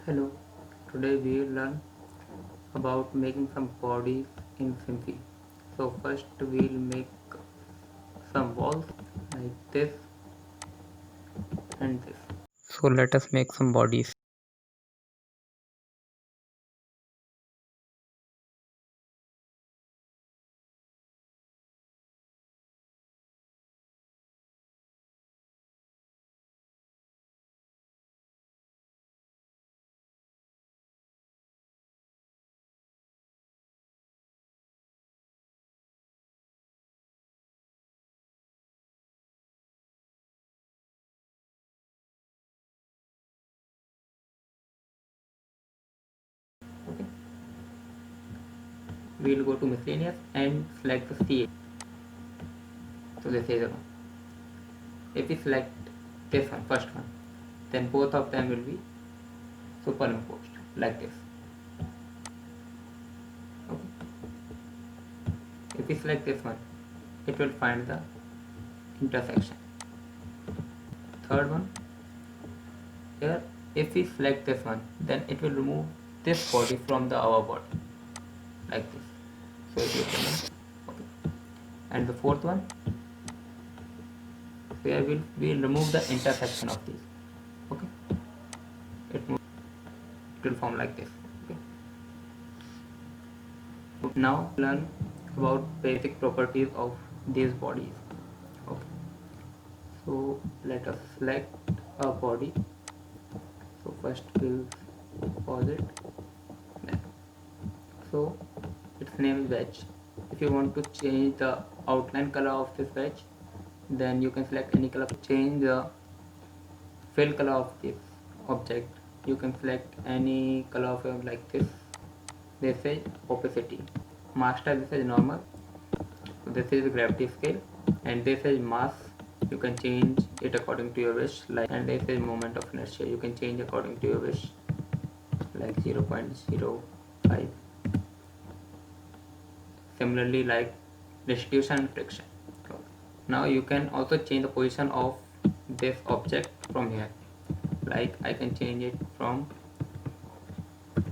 Hello, today we will learn about making some bodies in Simpi. So first we will make some walls like this and this. So let us make some bodies. Okay. We will go to miscellaneous and select the CA. So this is the one. If we select this one, first one, then both of them will be superimposed like this. Okay. If we select this one, it will find the intersection. Third one, here if we select this one, then it will remove this body from the our body like this. So it will remove. Okay. And the fourth one, here we will remove the intersection of these. Okay. It will form like this. Okay. Now learn about basic properties of these bodies. Okay. So let us select a body. So first we'll pause it. So its name is wedge. If you want to change the outline color of this wedge, then you can select any color. Change the fill color of this object, you can select any color of like this. This is opacity. Master, this is normal. So this is the gravity scale, and this is mass. You can change it according to your wish. Like, and this is moment of inertia. You can change according to your wish, like 0.05. Similarly, like distribution and friction. Now you can also change the position of this object from here. Like I can change it from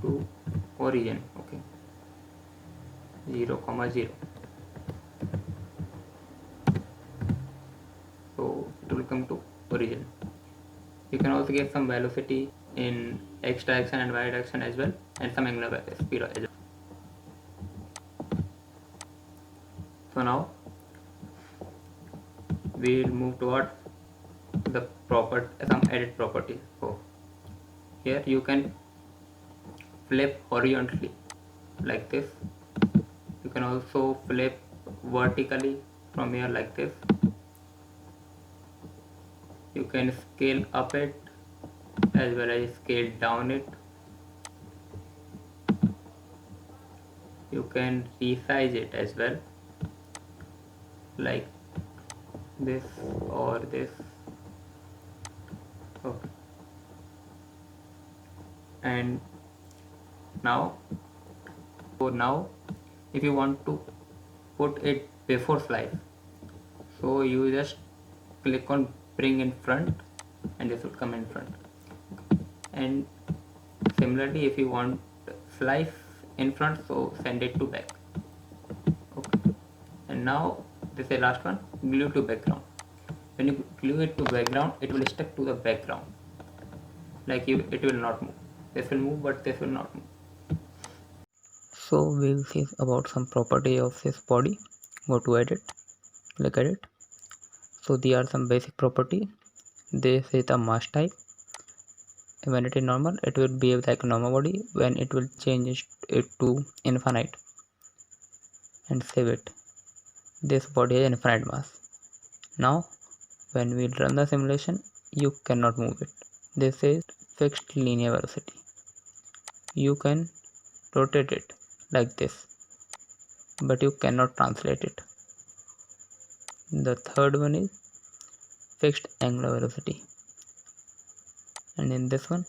to origin. Okay, 0, 0. So it will come to origin. You can also get some velocity in x direction and y direction as well, and some angular speed as well. So now we will move toward the some edit property. So here you can flip horizontally like this. You can also flip vertically from here like this. You can scale up it as well as scale down it. You can resize it as well, like this or this. Okay. And now, if you want to put it before slice, so you just click on bring in front, and this will come in front. And similarly, if you want slice in front, so send it to back. Okay. And now this is the last one, glue to background. When you glue it to background, it will stick to the background. Like it will not move. This will move, but this will not move. So we will see about some property of this body. Go to edit, click edit. So these are some basic property. This is the mass type. When it is normal, it will behave like a normal body. When it will change it to infinite and save it, this body has infinite mass. Now when we run the simulation, you cannot move it. This is fixed linear velocity. You can rotate it like this, but you cannot translate it. The third one is fixed angular velocity, and in this one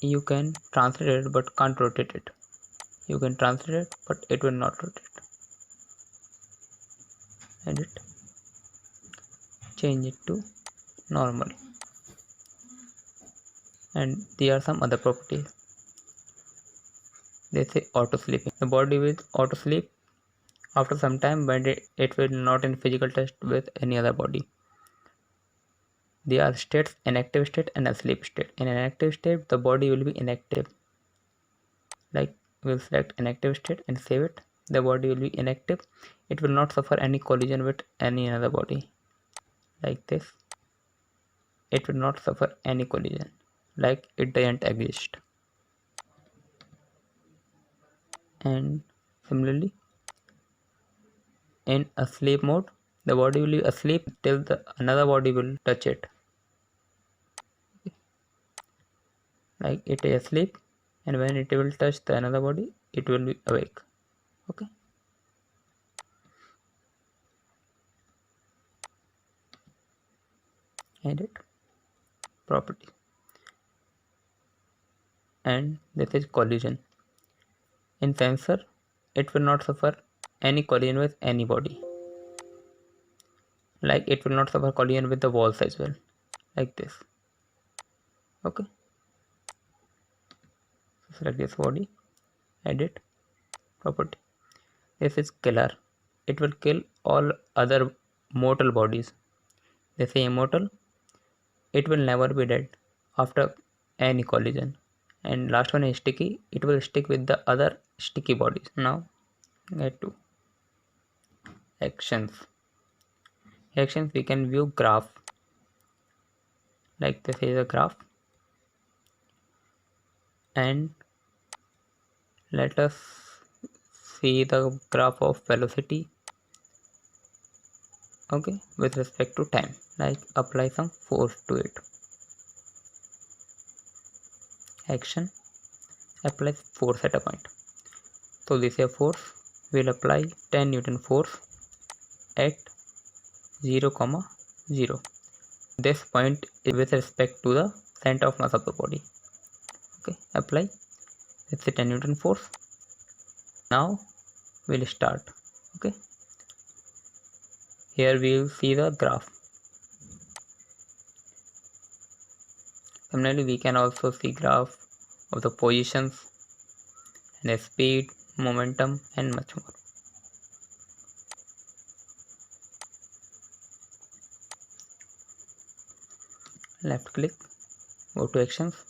you can translate it but can't rotate it. You can translate it but it will not rotate. Edit, change it to normal. And there are some other properties. They say auto sleeping. The body will auto sleep after some time, but it will not in physical test with any other body. There are states: inactive state and asleep state. In an active state, the body will be inactive. Like, we'll select inactive state and save it. The body will be inactive. It will not suffer any collision with any other body. Like this. It will not suffer any collision. Like it doesn't exist. And similarly, in a sleep mode, the body will be asleep till another body will touch it. Like it is asleep, and when it will touch the another body, it will be awake. Okay. Edit property. And this is collision. In sensor, it will not suffer any collision with anybody. Like it will not suffer collision with the walls as well. Like this. Okay. Select this body. Edit property. This is killer. It will kill all other mortal bodies. They say immortal. It will never be dead after any collision. And last one is sticky. It will stick with the other sticky bodies. Now get to actions. Actions, we can view graph. Like this is a graph. And let us see the graph of velocity, okay, with respect to time. Like apply some force to it. Action, apply force at a point. So this is a force. We'll apply 10 Newton force at 0, 0. This point is with respect to the center of mass of the body. Okay, apply. Let's say 10 Newton force. Now we'll start. Okay, here we will see the graph. Similarly, we can also see graph of the positions and the speed, momentum, and much more. Left click, go to actions,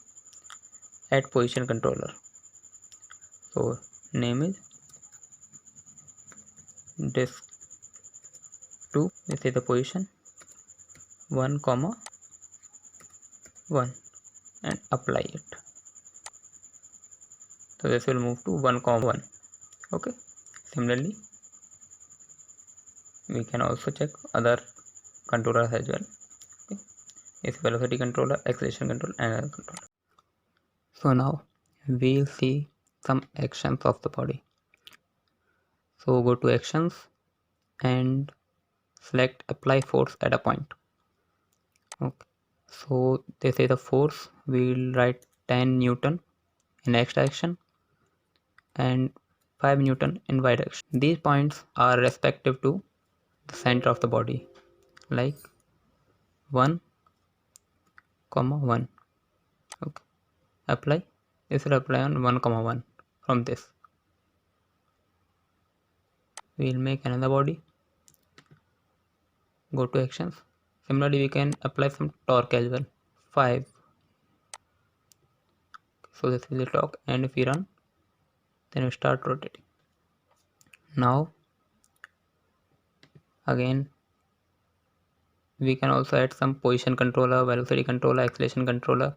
add position controller. So name is disk 2. This is the position 1, 1, and apply it. So this will move to 1, 1. Okay. Similarly, we can also check other controllers as well. Okay. It's velocity controller, acceleration control, and other controller. So now we'll see some actions of the body. So go to actions and select apply force at a point. Okay. So this is the force. We'll write 10 Newton in X direction and 5 Newton in Y direction. These points are respective to the center of the body, like 1, 1. Okay. Apply. This will apply on 1, 1 from this. We'll make another body. Go to actions. Similarly, we can apply some torque as well. 5. So this is the torque, and if we run, then we start rotating. Now again, we can also add some position controller, velocity controller, acceleration controller,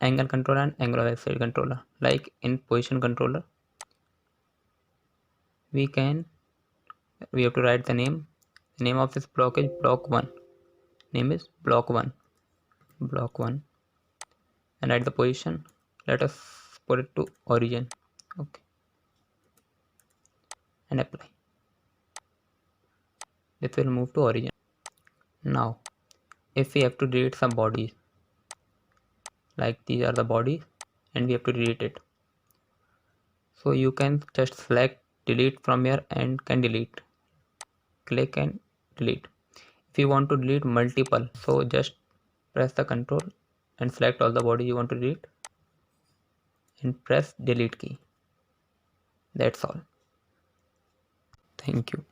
angle controller, and angular velocity controller. Like in position controller, we have to write the name. The name of this block is block 1. Name is block 1. Block 1. And at the position, let us put it to origin. Okay. And apply. It will move to origin. Now, if we have to delete some bodies, like these are the bodies, and we have to delete it. So you can just select delete from here and can delete. Click and delete. If you want to delete multiple, so just press the control and select all the body you want to delete and press delete key. That's all. Thank you.